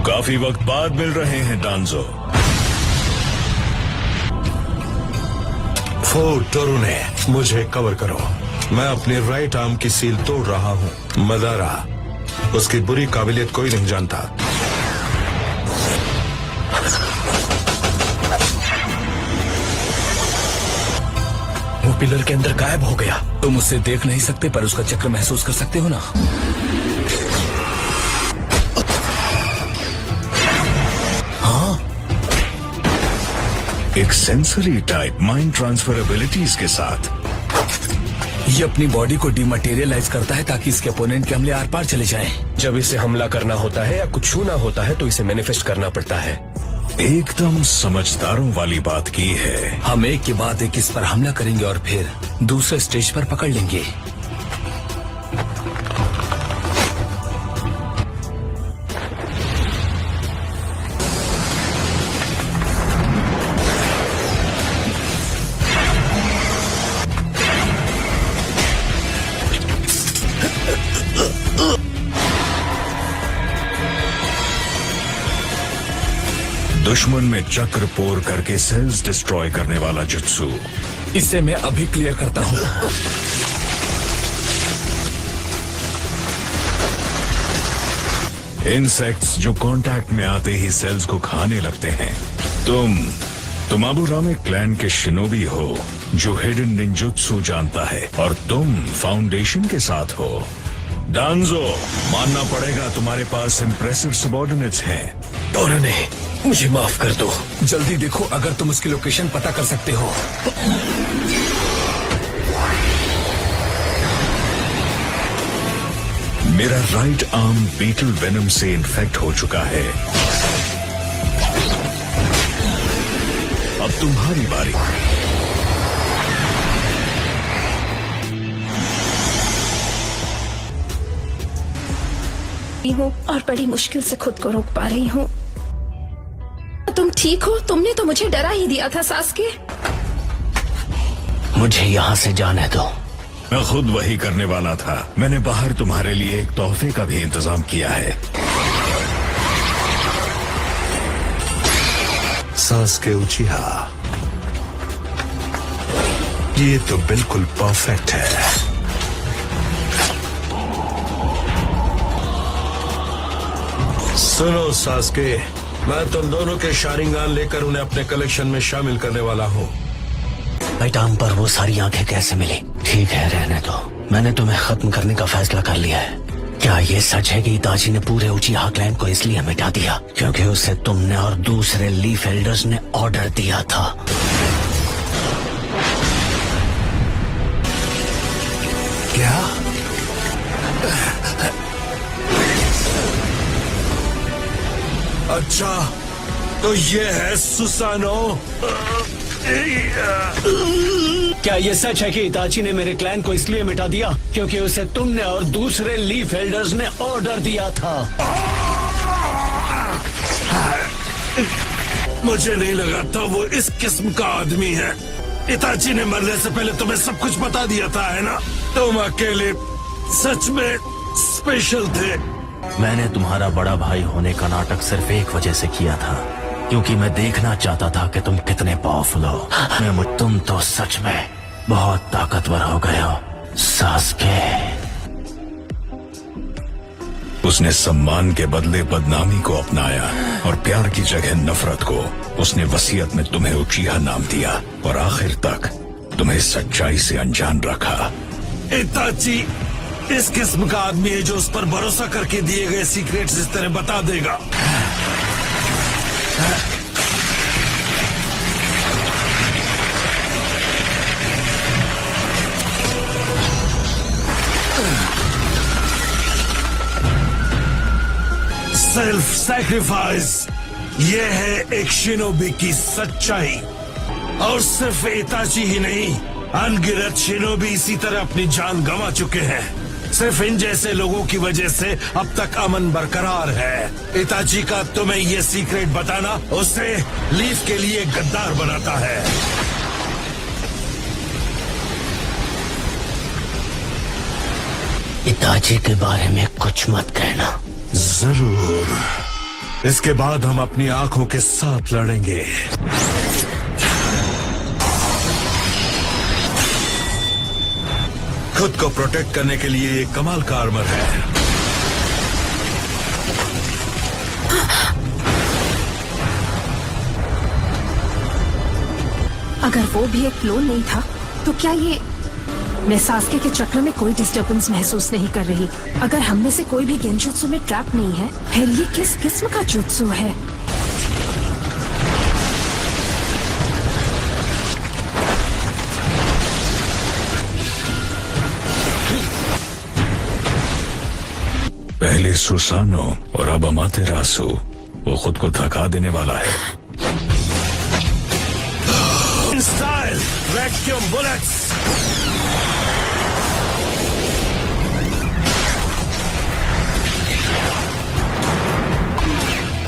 काफी वक्त बाद मिल रहे हैं डांजो। फोर्ट टोरुने, मुझे कवर करो। मैं अपनी राइट आर्म की सील तोड़ रहा हूँ। मदारा, उसकी बुरी काबिलियत कोई नहीं जानता। वो पिलर के अंदर गायब हो गया। तुम उससे देख नहीं सकते पर उसका चक्र महसूस कर सकते हो ना। हाँ, एक sensory type mind transfer abilities के साथ ये अपनी बॉडी को डिमटेरियलाइज करता है ताकि इसके अपोनेंट के हमले आर पार चले जाएं। जब इसे हमला करना होता है या कुछ छूना होता है तो इसे मैनिफेस्ट करना पड़ता है। एकदम समझदारों वाली बात की है। हम एक के बाद एक इस पर हमला करेंगे और फिर दूसरे स्टेज पर पकड़ लेंगे। दुश्मन में चक्र पोर करके सेल्स डिस्ट्रॉय करने वाला जुत्सु। इसे मैं अभी क्लियर करता हूँ। इंसेक्ट्स जो कांटेक्ट में आते ही सेल्स को खाने लगते हैं। तुम अबुरामे क्लैन के शिनोबी हो जो हिडन निंजुत्सु जानता है और तुम फाउंडेशन के साथ हो। डांजो, मानना पड़ेगा तुम्हारे पास इंप्रेसिव सबऑर्डिनेट्स हैं। टोरुने, मुझे माफ कर दो। जल्दी देखो अगर तुम उसकी लोकेशन पता कर सकते हो। मेरा राइट आर्म बीटल वेनम से इन्फेक्ट हो चुका है। अब तुम्हारी बारी। हूँ और बड़ी मुश्किल से खुद को रोक पा रही हूँ। तुम ठीक हो? तुमने तो मुझे डरा ही दिया था सास्के। मुझे यहाँ से जाने दो। मैं खुद वही करने वाला था। मैंने बाहर तुम्हारे लिए एक तोहफे का भी इंतजाम किया है। सास्के उचिहा, ये तो बिल्कुल परफेक्ट है। सुनो सास्के, मैं तुम दोनों के शारिंगान लेकर उन्हें अपने कलेक्शन में शामिल करने वाला हूँ। राइट आर्म पर वो सारी आंखें कैसे मिली? ठीक है, रहने दो। मैंने तुम्हें खत्म करने का फैसला कर लिया है। क्या ये सच है कि इताची ने पूरे उचिहा क्लैन को इसलिए मिटा दिया क्योंकि उसे तुमने और दूसरे लीफ एल्डर्स ने ऑर्डर दिया था? क्या? अच्छा, तो ये है सुसानो। क्या ये सच है कि इताची ने मेरे क्लैन को इसलिए मिटा दिया क्योंकि उसे तुमने और दूसरे लीफ एल्डर्स ने ऑर्डर दिया था? मुझे नहीं लगा था वो इस किस्म का आदमी है। इताची ने मरने से पहले तुम्हें सब कुछ बता दिया था, है ना? तुम अकेले सच में स्पेशल थे। मैंने तुम्हारा बड़ा भाई होने का नाटक सिर्फ एक वजह से किया था, क्योंकि मैं देखना चाहता था कि तुम कितने पावरफुल हो। तुम तो सच में बहुत ताकतवर हो गए हो सास्के। उसने सम्मान के बदले बदनामी को अपनाया और प्यार की जगह नफरत को। उसने वसीयत में तुम्हें उचिहा नाम दिया और आखिर तक तुम्हें सच्चाई से अनजान रखा। इताची इस किस्म का आदमी है जो उस पर भरोसा करके दिए गए सीक्रेट्स इस तरह बता देगा। सेल्फ सैक्रिफाइस, ये है एक शिनोबी की सच्चाई। और सिर्फ इताची ही नहीं, अनगिनत शिनोबी इसी तरह अपनी जान गंवा चुके हैं। सिर्फ इन जैसे लोगों की वजह से अब तक अमन बरकरार है। इताची का तुम्हें ये सीक्रेट बताना उसे लीफ के लिए गद्दार बनाता है। इताची के बारे में कुछ मत कहना। जरूर, इसके बाद हम अपनी आंखों के साथ लड़ेंगे। खुद को प्रोटेक्ट करने के लिए एक कमाल का आर्मर है। अगर वो भी एक क्लोन नहीं था तो क्या ये... मैं सास्के के चक्र में कोई डिस्टर्बेंस महसूस नहीं कर रही। अगर हम में से कोई भी गेंजुत्सु में ट्रैप नहीं है, फिर ये किस किस्म का जुत्सु है? पहले सुसानो और अब अमातेरासु, वो खुद को थका देने वाला है। Style vacuum bullets.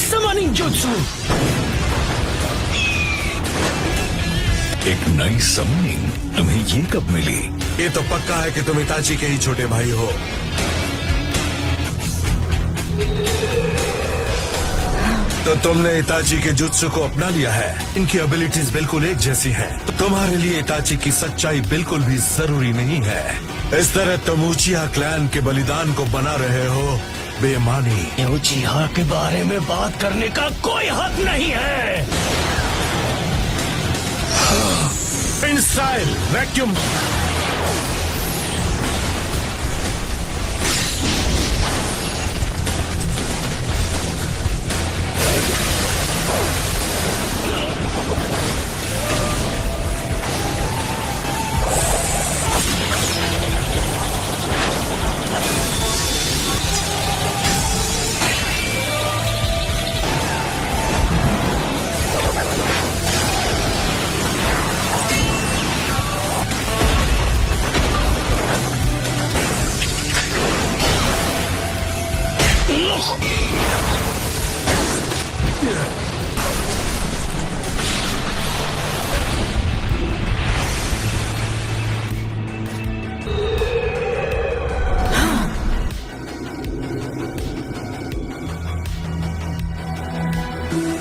Summoning jutsu. एक नई समनिंग तुम्हें ये कब मिली? ये तो पक्का है कि तुम इताची के ही छोटे भाई हो। तो तुमने इताची के जुत्सु को अपना लिया है। इनकी एबिलिटीज बिल्कुल एक जैसी हैं। तो तुम्हारे लिए इताची की सच्चाई बिल्कुल भी जरूरी नहीं है। इस तरह तुम उचिहा क्लैन के बलिदान को बना रहे हो बेमानी। उचिहा के बारे में बात करने का कोई हक नहीं है। In style vacuum.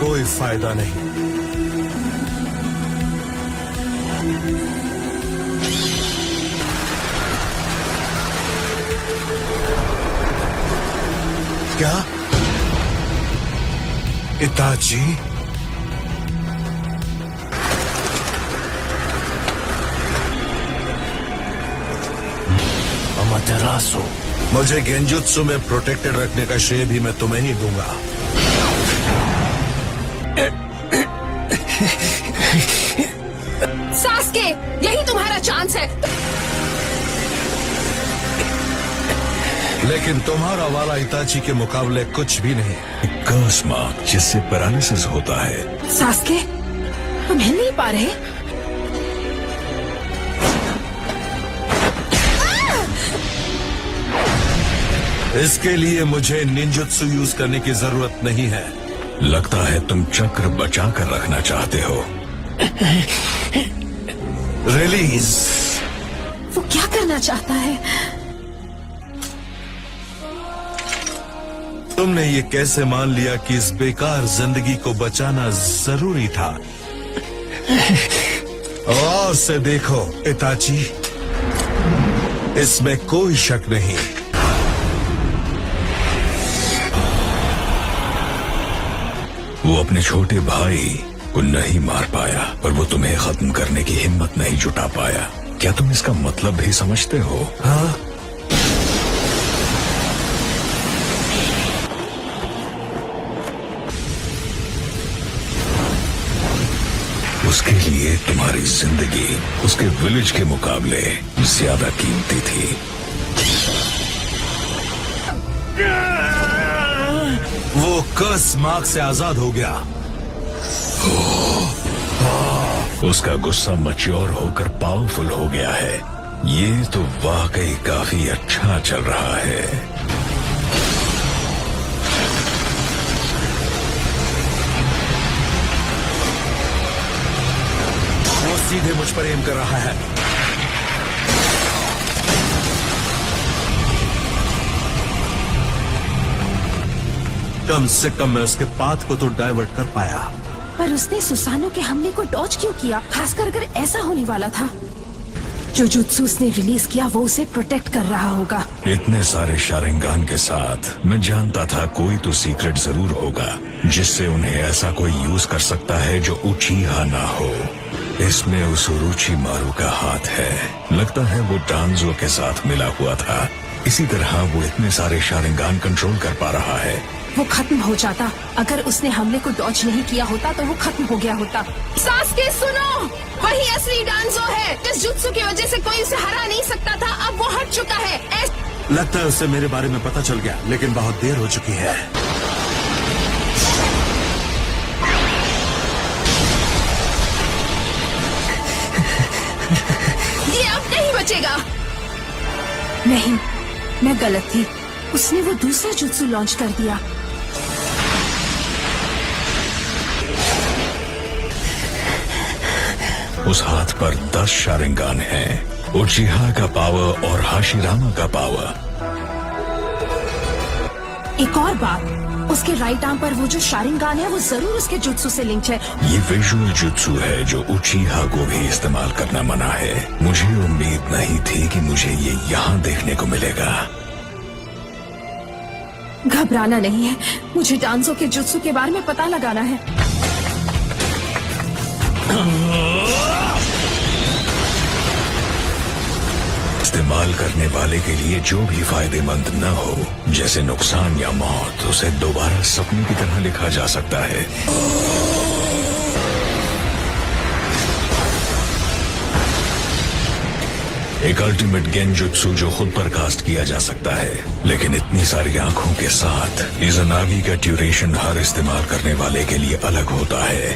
कोई फायदा नहीं। क्या इताची? अमातेरासु, मुझे गेंजुत्सु में प्रोटेक्टेड रखने का श्रेय भी मैं तुम्हें ही दूंगा। सास्के, यही तुम्हारा चांस है। लेकिन तुम्हारा वाला इताची के मुकाबले कुछ भी नहीं। कर्स मार्क जिससे पैरालिसिस होता है। सास्के, तुम हिल नहीं पा रहे? इसके लिए मुझे निंजुत्सु यूज करने की जरूरत नहीं है। लगता है तुम चक्र बचा कर रखना चाहते हो। रिलीज। वो क्या करना चाहता है? तुमने ये कैसे मान लिया कि इस बेकार जिंदगी को बचाना जरूरी था? और से देखो इताची, इसमें कोई शक नहीं। वो अपने छोटे भाई को नहीं मार पाया, पर वो तुम्हें खत्म करने की हिम्मत नहीं जुटा पाया। क्या तुम इसका मतलब भी समझते हो? हाँ? उसके लिए तुम्हारी जिंदगी उसके विलेज के मुकाबले ज्यादा कीमती थी। वो कर्स मार्क से आजाद हो गया। उसका गुस्सा मैच्योर होकर पावरफुल हो गया है। ये तो वाकई काफी अच्छा चल रहा है। वो सीधे मुझ पर एम कर रहा है। कम से कम मैं उसके पाथ को तो डाइवर्ट कर पाया। पर उसने सुसानो के हमले को डॉज क्यों किया, खासकर अगर ऐसा होने वाला था? जो जुत्सु उसने रिलीज किया वो उसे प्रोटेक्ट कर रहा होगा। इतने सारे शारिंगान के साथ मैं जानता था कोई तो सीक्रेट जरूर होगा जिससे उन्हें ऐसा कोई यूज कर सकता है जो उचीहा ना हो। इसमें उस उरोचिमारू का हाथ है। लगता है वो डांजो के साथ मिला हुआ था, इसी तरह वो इतने सारे शारिंगान कंट्रोल कर पा रहा है। वो खत्म हो जाता। अगर उसने हमले को डॉज नहीं किया होता तो वो खत्म हो गया होता। सास्के सुनो, वही असली डांजो है। जिस जुत्सु की वजह से कोई उसे हरा नहीं सकता था, अब वो हट चुका है। लगता है उसे मेरे बारे में पता चल गया, लेकिन बहुत देर हो चुकी है। ये अब नहीं बचेगा। नहीं, मैं गलत थी। उसने वो दूसरा जुत्सु लॉन्च कर दिया। उस हाथ पर 10 शारिंगान हैं। उचिहा का पावर और हाशिरामा का पावर। एक और बात, उसके राइट आर्म पर वो जो शारिंगान है वो जरूर उसके जुत्सु से लिंक्ड है। ये विजुअल जुत्सु है जो उचिहा को भी इस्तेमाल करना मना है। मुझे उम्मीद नहीं थी कि मुझे ये यहाँ देखने को मिलेगा। घबराना नहीं है, मुझे डांजो के जुत्सु के बारे में पता लगाना है। इस्तेमाल करने वाले के लिए जो भी फायदेमंद न हो, जैसे नुकसान या मौत, उसे दोबारा सपने की तरह लिखा जा सकता है। एक अल्टीमेट गेंजुत्सु जो खुद पर कास्ट किया जा सकता है, लेकिन इतनी सारी आंखों के साथ इज़नागी का ड्यूरेशन हर इस्तेमाल करने वाले के लिए अलग होता है।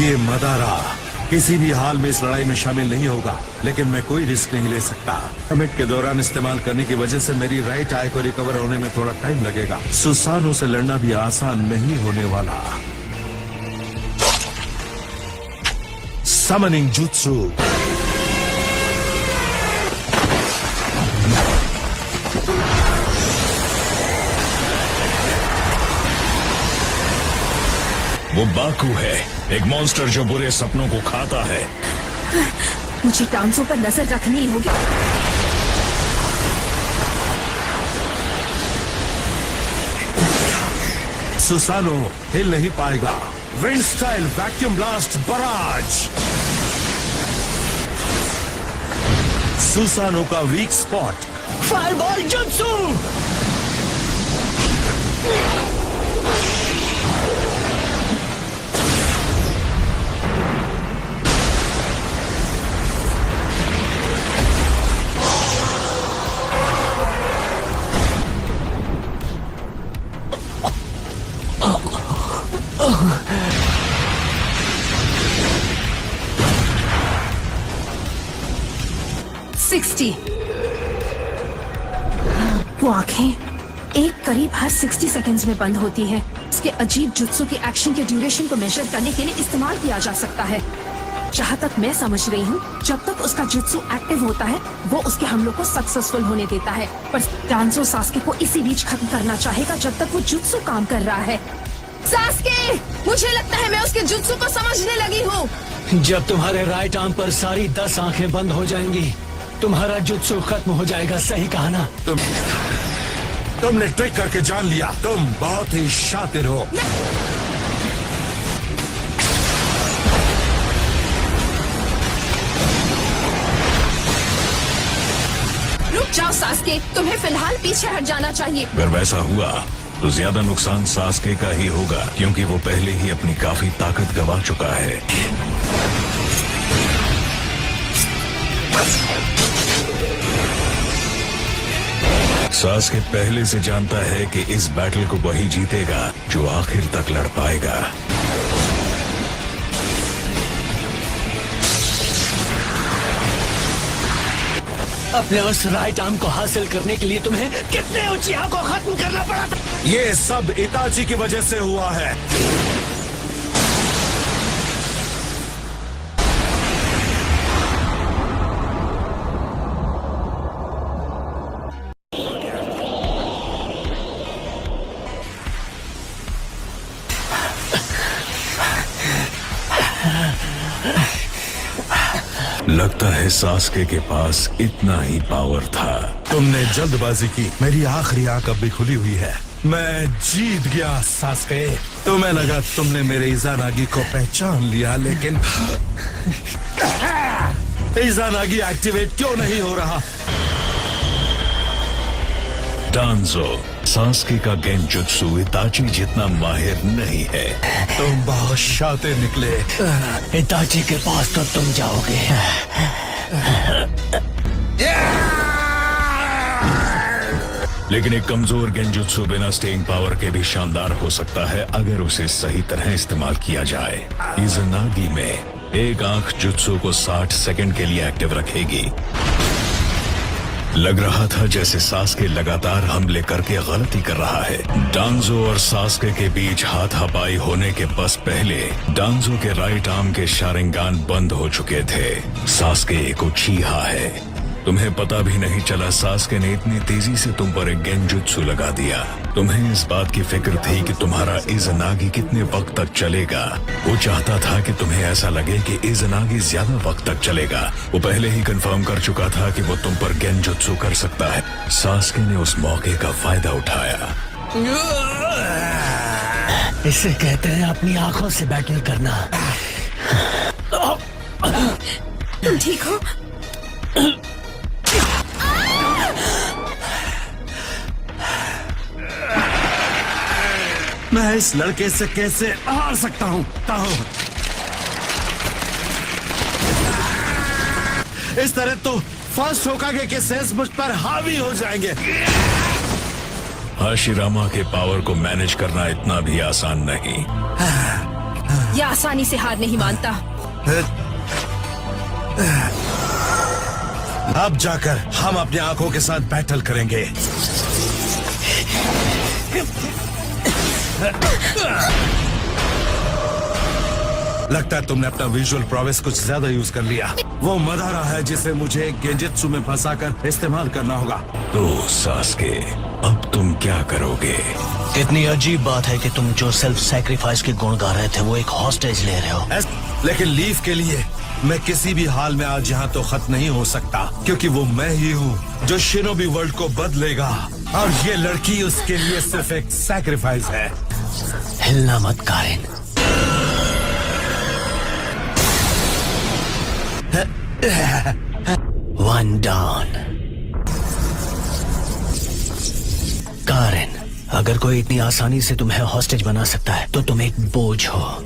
ये मदारा किसी भी हाल में इस लड़ाई में शामिल नहीं होगा, लेकिन मैं कोई रिस्क नहीं ले सकता। कमिट के दौरान इस्तेमाल करने की वजह से मेरी राइट आई को रिकवर होने में थोड़ा टाइम लगेगा। सुसानो से लड़ना भी आसान नहीं होने वाला। Summoning jutsu. वो बाकू है, एक मॉन्स्टर जो बुरे सपनों को खाता है। मुझे डांसों पर नजर रखनी होगी। सुसानो हिल नहीं पाएगा। Wind style vacuum blast barrage. Susanoo का वीक स्पॉट फायरबॉल जुत्सु। वो आंखें एक करीब हर 60 सेकंड्स में बंद होती है। इसके अजीब जुत्सु के एक्शन के ड्यूरेशन को मेजर करने के लिए इस्तेमाल किया जा सकता है। जहाँ तक मैं समझ रही हूँ, जब तक उसका जुत्सु एक्टिव होता है वो उसके हमलों को सक्सेसफुल होने देता है, पर डांजो सास्के को इसी बीच खत्म करना चाहेगा जब तक वो जुत्सु काम कर रहा है। सास्के, मुझे लगता है मैं उसके जुत्सु को समझने लगी हूँ। जब तुम्हारे राइट आर्म पर सारी 10 आंखें बंद हो जाएंगी, तुम्हारा जुत्सु खत्म हो जाएगा। सही कहा ना? तुमने ट्रिक करके जान लिया। तुम बहुत ही शातिर हो। रुक जाओ सास्के, तुम्हें फिलहाल पीछे हट जाना चाहिए। अगर वैसा हुआ तो ज्यादा नुकसान सास्के का ही होगा, क्योंकि वो पहले ही अपनी काफी ताकत गंवा चुका है। सास्के पहले से जानता है कि इस बैटल को वही जीतेगा जो आखिर तक लड़ पाएगा। अपने उस राइट आर्म को हासिल करने के लिए तुम्हें कितने उचिहा को खत्म करना पड़ा था? ये सब इताची की वजह से हुआ है। लगता है सास्के के पास इतना ही पावर था। तुमने जल्दबाजी की, मेरी आखिरी आंख अब भी खुली हुई है। मैं जीत गया सास्के। तुम्हें लगा तुमने मेरे इज़ानागी को पहचान लिया, लेकिन इज़ानागी एक्टिवेट क्यों नहीं हो रहा? डांजो, सास्के का गेंजुत्सु इताची जितना माहिर नहीं है। तुम बहुत शातिर निकले। इताची के पास तो तुम जाओगे। लेकिन एक कमजोर गेंजुत्सु बिना स्टेइंग पावर के भी शानदार हो सकता है अगर उसे सही तरह इस्तेमाल किया जाए। इज़नागी में एक आंख जुत्सु को 60 सेकंड के लिए एक्टिव रखेगी। लग रहा था जैसे सास्के लगातार हमले करके गलती कर रहा है। डांजो और सास्के के बीच हाथापाई होने के बस पहले डांजो के राइट आर्म के शारिंगान बंद हो चुके थे। सास्के एक उचीहा है। तुम्हें पता भी नहीं चला सास्के ने इतनी तेजी से तुम पर एक गेंजुत्सु लगा दिया। तुम्हें इस बात की फिक्र थी कि तुम्हारा इज़नागी कितने वक्त तक चलेगा। वो चाहता था कि तुम्हें ऐसा लगे कि इज़नागी ज्यादा वक्त तक चलेगा। वो पहले ही कंफर्म कर चुका था कि वो तुम पर गेंजुत्सु कर सकता है। सास्के ने उस मौके का फायदा उठाया। इसे कहते हैं अपनी आंखों से बैटल करना। तुम ठीक हो? मैं इस लड़के से कैसे हार सकता हूँ? इस तरह तो फर्स्ट होकागे के सेंस मुझ पर हावी हो जाएंगे। हाशिरामा के पावर को मैनेज करना इतना भी आसान नहीं। यह आसानी से हार नहीं मानता। अब जाकर हम अपनी आंखों के साथ बैटल करेंगे। लगता है तुमने अपना विजुअल प्रोवेस कुछ ज्यादा यूज कर लिया। वो मदारा है जिसे मुझे गेंजुत्सु में फंसाकर इस्तेमाल करना होगा। तो सास्के, अब तुम क्या करोगे? कितनी अजीब बात है कि तुम जो सेल्फ सैक्रिफाइस के गुण गा रहे थे वो एक हॉस्टेज ले रहे हो। लेकिन लीफ के लिए मैं किसी भी हाल में आज यहाँ तो खत्म नहीं हो सकता, क्योंकि वो मैं ही हूँ जो शिनोबी वर्ल्ड को बदलेगा। और ये लड़की उसके लिए सिर्फ एक सैक्रिफाइस है। हिलना मत कारिन। One down. कारिन, अगर कोई इतनी आसानी से तुम्हें हॉस्टेज बना सकता है तो तुम एक बोझ हो।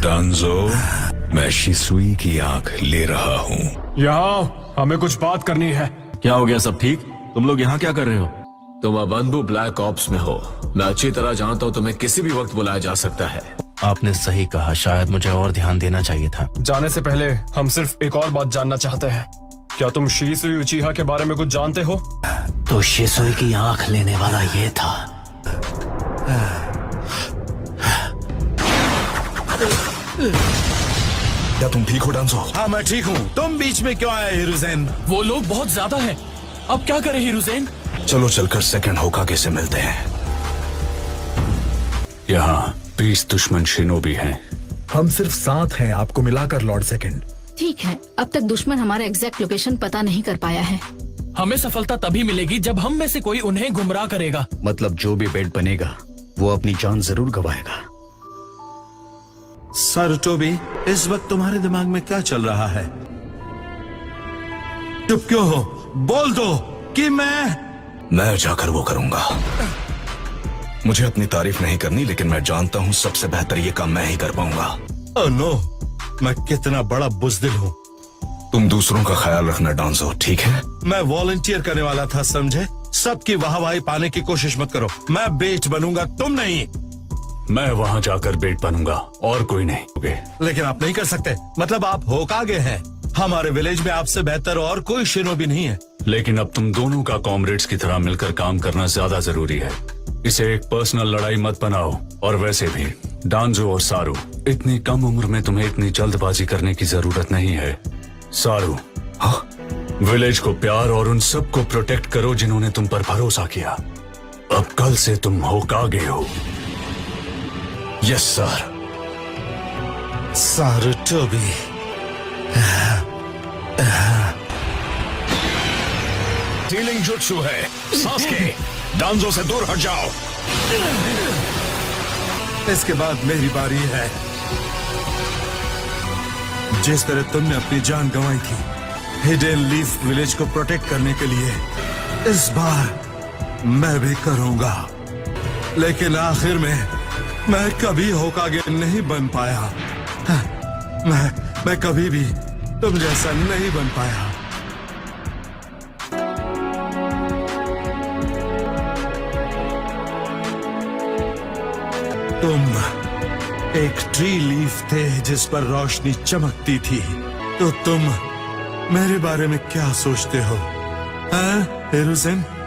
डांजो, मैं शिसुई की आंख ले रहा हूँ। यहाँ हमें कुछ बात करनी है। क्या हो गया? सब ठीक? तुम लोग यहाँ क्या कर रहे हो? तुम अबंधु ब्लैक ऑप्स में हो। मैं अच्छी तरह जानता हूँ तुम्हें किसी भी वक्त बुलाया जा सकता है। आपने सही कहा, शायद मुझे और ध्यान देना चाहिए था। जाने से पहले हम सिर्फ एक और बात जानना चाहते हैं। क्या तुम शिसुई उचिहा के बारे में कुछ जानते हो? तो शिसुई की आंख लेने वाला ये था। क्या तुम ठीक हो डांसो? हाँ, मैं ठीक हूँ। तुम बीच में क्यों आए हिरुज़ेन? वो लोग बहुत ज्यादा हैं। अब क्या करें हिरुज़ेन? चलो चलकर सेकंड होकागे से मिलते हैं। यहाँ 20 दुश्मन शिनोबी हैं। हम सिर्फ 7 हैं, आपको मिलाकर लॉर्ड सेकंड। ठीक है, अब तक दुश्मन हमारा एग्जैक्ट लोकेशन पता नहीं कर पाया है। हमें सफलता तभी मिलेगी जब हम में से कोई उन्हें गुमराह करेगा। मतलब जो भी बेट बनेगा वो अपनी जान जरूर गवाएगा। सारुटोबी, इस वक्त तुम्हारे दिमाग में क्या चल रहा है? चुप क्यों हो? बोल दो कि मैं जाकर वो करूंगा। मुझे अपनी तारीफ नहीं करनी, लेकिन मैं जानता हूँ सबसे बेहतर ये काम मैं ही कर पाऊंगा। ओह नो, मैं कितना बड़ा बुज़दिल हूँ। तुम दूसरों का ख्याल रखना डांसो, ठीक है? मैं वॉलंटियर करने वाला था, समझे? सबकी वाहवाही पाने की कोशिश मत करो। मैं बेच बनूंगा, तुम नहीं। मैं वहाँ जाकर बेट बनूंगा और कोई नहीं। लेकिन आप नहीं कर सकते, मतलब आप होकागे हैं। हमारे विलेज में आपसे बेहतर और कोई शिनोबी नहीं है। लेकिन अब तुम दोनों का कॉमरेड्स की तरह मिलकर काम करना ज्यादा जरूरी है। इसे एक पर्सनल लड़ाई मत बनाओ। और वैसे भी डांजो और सारू, इतनी कम उम्र में तुम्हें इतनी जल्दबाजी करने की जरूरत नहीं है। सारू, हाँ, विलेज को प्यार और उन सबको प्रोटेक्ट करो जिन्होंने तुम पर भरोसा किया। अब कल से तुम होकागे हो। Yes sir. Sarutobi. Healing jutsu है। सास्के, डांजो से दूर हट जाओ। इसके बाद मेरी बारी है। जिस तरह तुमने अपनी जान गंवाई थी हिडन लीफ विलेज को प्रोटेक्ट करने के लिए, इस बार मैं भी करूंगा। लेकिन आखिर में मैं कभी होकागे नहीं बन पाया। मैं कभी भी तुम जैसा नहीं बन पाया। तुम एक ट्री लीफ थे जिस पर रोशनी चमकती थी। तो तुम मेरे बारे में क्या सोचते हो, हाँ हिरुzen?